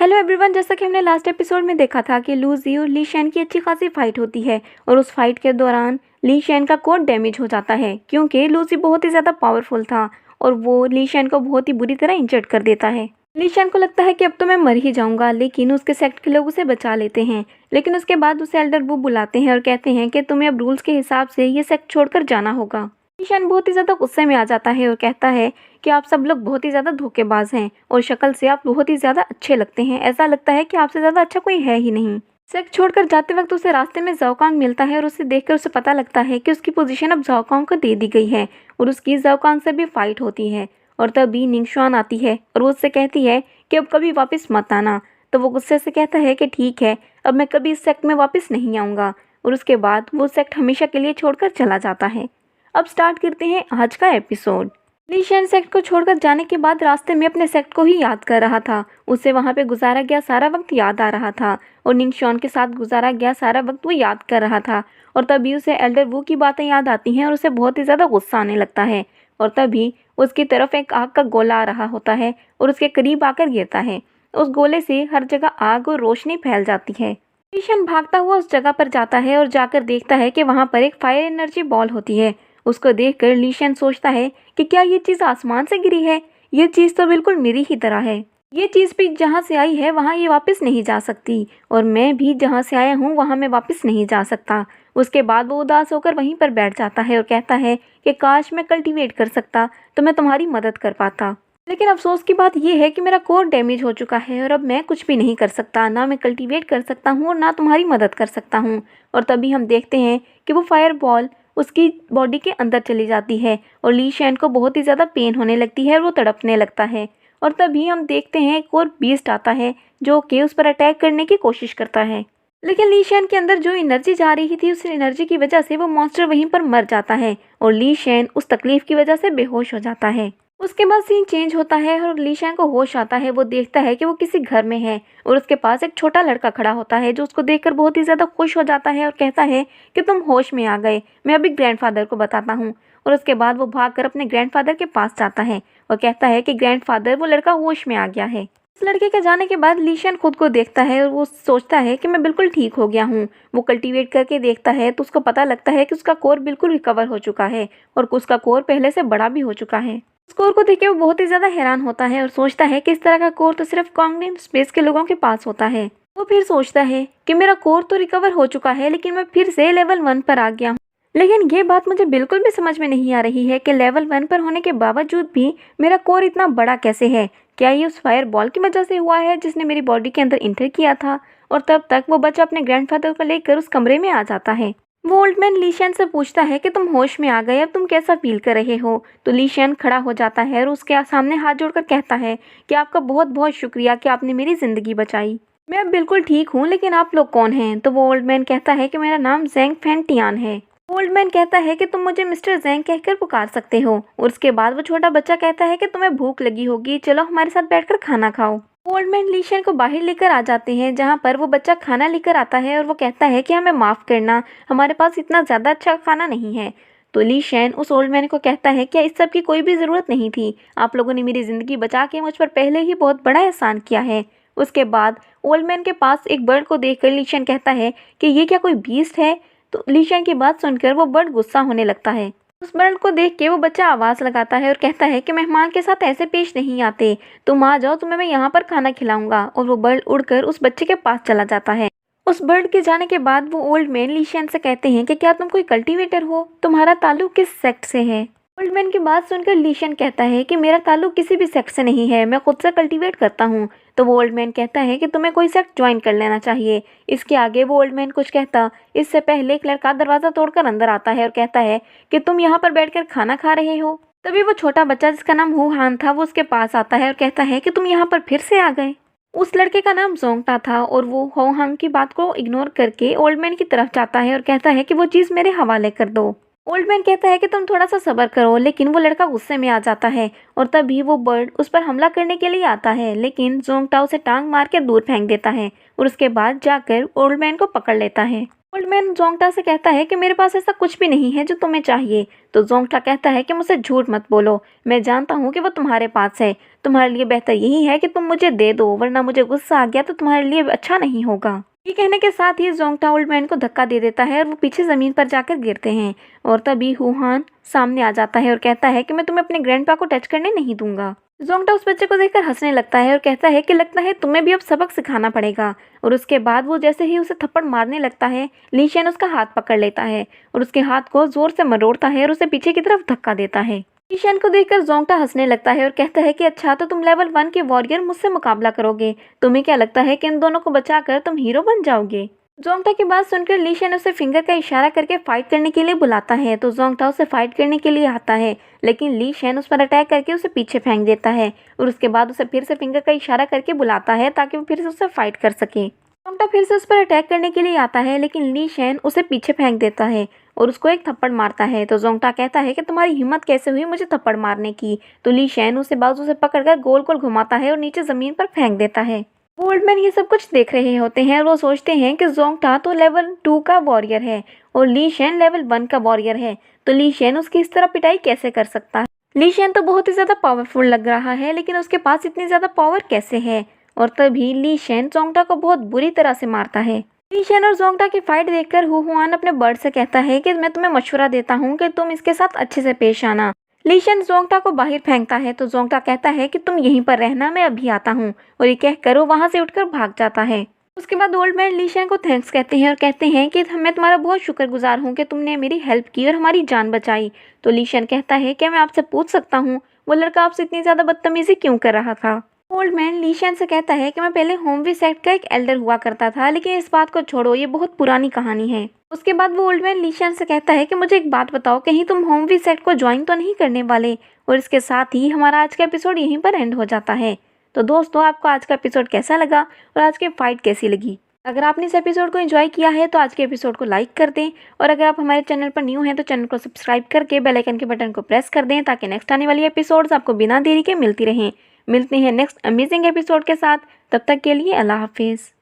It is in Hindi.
हेलो एवरीवन, जैसा कि हमने लास्ट एपिसोड में देखा था कि लूजी और ली शैन की अच्छी खासी फाइट होती है और उस फाइट के दौरान ली शैन का कोर डैमेज हो जाता है क्योंकि लूजी बहुत ही ज़्यादा पावरफुल था और वो ली शैन को बहुत ही बुरी तरह इंजर्ड कर देता है। ली शैन को लगता है कि अब तो मैं मर ही जाऊंगा, लेकिन उसके सेक्ट के लोग उसे बचा लेते हैं। लेकिन उसके बाद उसे एल्डर वू बुलाते हैं और कहते हैं कि तुम्हें अब रूल्स के हिसाब से ये सेक्ट छोड़कर जाना होगा। ईशान बहुत ही ज़्यादा गुस्से में आ जाता है और कहता है कि आप सब लोग बहुत ही ज़्यादा धोखेबाज हैं और शक्ल से आप बहुत ही ज़्यादा अच्छे लगते हैं। ऐसा लगता है कि आपसे ज़्यादा अच्छा कोई है ही नहीं। सेक्ट छोड़कर जाते वक्त उसे रास्ते में ज़ाओकांग मिलता है और उसे देखकर उसे पता लगता है कि उसकी पोजीशन अब ज़ाओकांग को दे दी गई है और उसकी ज़ाओकांग से भी फाइट होती है। और तभी निंगशुआन आती है और वो उससे कहती है कि अब कभी वापस मत आना। तो वो गुस्से से कहता है कि ठीक है, अब मैं कभी इस सेक्ट में वापस नहीं आऊँगा। और उसके बाद वो सेक्ट हमेशा के लिए छोड़कर चला जाता है। अब स्टार्ट करते हैं आज का एपिसोड। ली शैन सेक्ट को छोड़कर जाने के बाद रास्ते में अपने सेक्ट को ही याद कर रहा था। उसे वहाँ पे गुजारा गया सारा वक्त याद आ रहा था और निंगशुआन के साथ गुजारा गया सारा वक्त वो याद कर रहा था। और तभी उसे एल्डर वू की बातें याद आती हैं और उसे बहुत ही ज़्यादा गुस्सा आने लगता है। और तभी उसकी तरफ एक आग का गोला आ रहा होता है और उसके करीब आकर गिरता है। उस गोले से हर जगह आग और रोशनी फैल जाती है। ली शैन भागता हुआ उस जगह पर जाता है और जाकर देखता है कि वहाँ पर एक फायर एनर्जी बॉल होती है। उसको देखकर ली शैन सोचता है कि क्या ये चीज़ आसमान से गिरी है? ये चीज़ तो बिल्कुल मेरी ही तरह है। ये चीज़ भी जहाँ से आई है वहाँ ये वापस नहीं जा सकती और मैं भी जहाँ से आया हूँ वहाँ मैं वापस नहीं जा सकता। उसके बाद वो उदास होकर वहीं पर बैठ जाता है और कहता है कि काश मैं कल्टीवेट कर सकता तो मैं तुम्हारी मदद कर पाता। लेकिन अफसोस की बात यह है कि मेरा कोर डैमेज हो चुका है और अब मैं कुछ भी नहीं कर सकता, ना मैं कल्टीवेट कर सकता हूँ और ना तुम्हारी मदद कर सकता हूँ। और तभी हम देखते हैं कि वो फायर बॉल उसकी बॉडी के अंदर चली जाती है और ली शैन को बहुत ही ज़्यादा पेन होने लगती है और वो तड़पने लगता है। और तभी हम देखते हैं एक और बीस्ट आता है जो कि उस पर अटैक करने की कोशिश करता है। लेकिन ली शैन के अंदर जो एनर्जी जा रही थी उस एनर्जी की वजह से वो मॉन्स्टर वहीं पर मर जाता है और ली शैन उस तकलीफ की वजह से बेहोश हो जाता है। उसके बाद सीन चेंज होता है और ली शैन को होश आता है। वो देखता है कि वो किसी घर में है और उसके पास एक छोटा लड़का खड़ा होता है जो उसको देखकर बहुत ही ज़्यादा खुश हो जाता है और कहता है कि तुम होश में आ गए, मैं अभी ग्रैंडफादर को बताता हूँ। और उसके बाद वो भागकर अपने ग्रैंडफादर के पास जाता है और कहता है कि ग्रैंडफादर, वो लड़का होश में आ गया है। उस लड़के के जाने के बाद ली शैन खुद को देखता है और वो सोचता है कि मैं बिल्कुल ठीक हो गया हूँ। वो कल्टीवेट करके देखता है तो उसको पता लगता है कि उसका कोर बिल्कुल रिकवर हो चुका है और उसका कोर पहले से बड़ा भी हो चुका है। स्कोर को देख के वो बहुत ही ज़्यादा हैरान होता है और सोचता है कि इस तरह का कोर तो सिर्फ कॉन्ग्रेंट स्पेस के लोगों के पास होता है। वो फिर सोचता है कि मेरा कोर तो रिकवर हो चुका है लेकिन मैं फिर से लेवल 1 पर आ गया हूँ। लेकिन ये बात मुझे बिल्कुल भी समझ में नहीं आ रही है कि लेवल 1 पर होने के बावजूद भी मेरा कोर इतना बड़ा कैसे है। क्या ये उस फायर बॉल की वजह से हुआ है जिसने मेरी बॉडी के अंदर इंटर किया था? और तब तक वो बच्चा अपने ग्रैंडफादर को लेकर उस कमरे में आ जाता है। वो ओल्ड मैन ली शैन से पूछता है कि तुम होश में आ गए, अब तुम कैसा फील कर रहे हो? तो ली शैन खड़ा हो जाता है और उसके सामने हाथ जोड़कर कहता है कि आपका बहुत बहुत शुक्रिया कि आपने मेरी ज़िंदगी बचाई। मैं अब बिल्कुल ठीक हूँ, लेकिन आप लोग कौन हैं? तो वो ओल्ड मैन कहता है कि मेरा नाम ज़ैंग फैन टियान है। ओल्ड मैन कहता है कि तुम मुझे मिस्टर ज़ैंग कहकर पुकार सकते हो। और उसके बाद वो छोटा बच्चा कहता है कि तुम्हें भूख लगी होगी, चलो हमारे साथ बैठकर खाना खाओ। ओल्ड मैन ली शैन को बाहर लेकर आ जाते हैं जहाँ पर वो बच्चा खाना लेकर आता है और वो कहता है कि हमें माफ़ करना, हमारे पास इतना ज़्यादा अच्छा खाना नहीं है। तो ली शैन उस ओल्ड मैन को कहता है क्या इस सब की कोई भी ज़रूरत नहीं थी, आप लोगों ने मेरी ज़िंदगी बचा के मुझ पर पहले ही बहुत बड़ा एहसान किया है। उसके बाद ओल्ड मैन के पास एक बर्ड को देखकर ली शैन कहता है कि ये क्या कोई बीस्ट है? तो ली शैन की बात सुनकर वो बर्ड गुस्सा होने लगता है। उस बर्ड को देख के वो बच्चा आवाज़ लगाता है और कहता है कि मेहमान के साथ ऐसे पेश नहीं आते, तुम आ जाओ, तुम्हें मैं यहाँ पर खाना खिलाऊंगा। और वो बर्ड उड़कर उस बच्चे के पास चला जाता है। उस बर्ड के जाने के बाद वो ओल्ड मैन ली शैन से कहते हैं कि क्या तुम कोई कल्टीवेटर हो? तुम्हारा ताल्लुक किस सेक्ट से है? ओल्ड मैन की बात सुनकर ली शैन कहता है कि मेरा ताल्लुक किसी भी सेक्ट से नहीं है, मैं खुद से कल्टीवेट करता हूँ। तो वो ओल्ड मैन कहता है कि तुम्हें कोई सेक्ट ज्वाइन कर लेना चाहिए। इसके आगे वो ओल्ड मैन कुछ कहता, इससे पहले एक लड़का दरवाज़ा तोड़कर अंदर आता है और कहता है कि तुम यहाँ पर बैठकर खाना खा रहे हो। तभी वो छोटा बच्चा जिसका नाम हु हान था वो उसके पास आता है और कहता है कि तुम यहाँ पर फिर से आ गए। उस लड़के का नाम जोंगटा था और वो हो हान की बात को इग्नोर करके ओल्ड मैन की तरफ जाता है और कहता है कि वो चीज़ मेरे हवाले कर दो। ओल्ड मैन कहता है कि तुम थोड़ा सा सब्र करो, लेकिन वो लड़का गुस्से में आ जाता है और तभी वो बर्ड उस पर हमला करने के लिए आता है, लेकिन जोंगटा उसे टांग मार के दूर फेंक देता है और उसके बाद जाकर ओल्ड मैन को पकड़ लेता है। ओल्ड मैन जोंगटा से कहता है कि मेरे पास ऐसा कुछ भी नहीं है जो तुम्हें चाहिए। तो जोंगटा कहता है कि मुझसे झूठ मत बोलो, मैं जानता हूँ कि वो तुम्हारे पास है। तुम्हारे लिए बेहतर यही है कि तुम मुझे दे दो, वरना मुझे गुस्सा आ गया तो तुम्हारे लिए अच्छा नहीं होगा। ये कहने के साथ ही जोंगटा ओल्ड मैन को धक्का दे देता है और वो पीछे जमीन पर जाकर गिरते हैं। और तभी हुहान सामने आ जाता है और कहता है कि मैं तुम्हें अपने ग्रैंडपा को टच करने नहीं दूंगा। जोंगटा उस बच्चे को देखकर हंसने लगता है और कहता है कि लगता है तुम्हें भी अब सबक सिखाना पड़ेगा। और उसके बाद वो जैसे ही उसे थप्पड़ मारने लगता है, ली शेन उसका हाथ पकड़ लेता है और उसके हाथ को जोर से मरोड़ता है और उसे पीछे की तरफ धक्का देता है। ली शेन को देखकर जोंगटा हंसने लगता है और कहता है कि अच्छा, तो तुम लेवल 1 के वॉरियर मुझसे मुकाबला करोगे। तुम्हें क्या लगता है कि इन दोनों को बचाकर तुम हीरो बन जाओगे? जोंगटा की बात सुनकर ली शेन उसे फिंगर का इशारा करके फाइट करने के लिए बुलाता है। तो जोंगटा उसे फाइट करने के लिए आता है, लेकिन ली शेन उस पर अटैक करके उसे पीछे फेंक देता है और उसके बाद उसे फिर से फिंगर का इशारा करके बुलाता है ताकि वो फिर से उससे फाइट कर सके। जोंगटा फिर से उस पर अटैक करने के लिए आता है, लेकिन ली शेन उसे पीछे फेंक देता है और उसको एक थप्पड़ मारता है। तो जोंगटा कहता है कि तुम्हारी हिम्मत कैसे हुई मुझे थप्पड़ मारने की? तो ली शेन उसे बाजू से पकड़कर गोल गोल घुमाता है और नीचे जमीन पर फेंक देता है। ओल्ड मैन ये सब कुछ देख रहे होते हैं और वो सोचते हैं कि जोंगटा तो लेवल 2 का वॉरियर है और ली शेन लेवल 1 का वॉरियर है, तो ली शेन उसकी इस तरह पिटाई कैसे कर सकता है? ली शेन तो बहुत ही ज़्यादा पावरफुल लग रहा है, लेकिन उसके पास इतनी ज़्यादा पावर कैसे है? और तभी ली शेन जोंगटा को बहुत बुरी तरह से मारता है। ली शेन और जोंगटा की फाइट देखकर हुआन अपने बर्ड से कहता है कि मैं तुम्हें मशवरा देता हूँ कि तुम इसके साथ अच्छे से पेश आना। ली शेन जोंगटा को बाहर फेंकता है तो जोंगटा कहता है कि तुम यहीं पर रहना, मैं अभी आता हूँ। और ये कहकर वो वहां से उठकर भाग जाता है। उसके बाद ओल्ड मैन ली शेन को थैंक्स कहते हैं और कहते हैं कि मैं तुम्हारा बहुत शुक्रगुजार हूँ कि तुमने मेरी हेल्प की और हमारी जान बचाई। तो ली शेन कहता है क्या मैं आपसे पूछ सकता हूँ वो लड़का आपसे इतनी ज़्यादा बदतमीजी क्यों कर रहा था? ओल्ड मैन ली शेन से कहता है कि मैं पहले होमवी सेक्ट का एक एल्डर हुआ करता था, लेकिन इस बात को छोड़ो, ये बहुत पुरानी कहानी है। उसके बाद वो ओल्ड मैन ली शेन से कहता है कि मुझे एक बात बताओ, कहीं तुम होमवी सेक्ट को ज्वाइन तो नहीं करने वाले? और इसके साथ ही हमारा आज का एपिसोड यहीं पर एंड हो जाता है। तो दोस्तों, आपको आज का एपिसोड कैसा लगा और आज की फाइट कैसी लगी? अगर आपने इस एपिसोड को एंजॉय किया है तो आज के एपिसोड को लाइक कर दें, और अगर आप हमारे चैनल पर न्यू हैं तो चैनल को सब्सक्राइब करके बेल आइकन के बटन को प्रेस कर दें ताकि नेक्स्ट आने वाली एपिसोड्स आपको बिना देरी के मिलती रहें। मिलते हैं नेक्स्ट अमेजिंग एपिसोड के साथ, तब तक के लिए अल्लाह हाफिज़।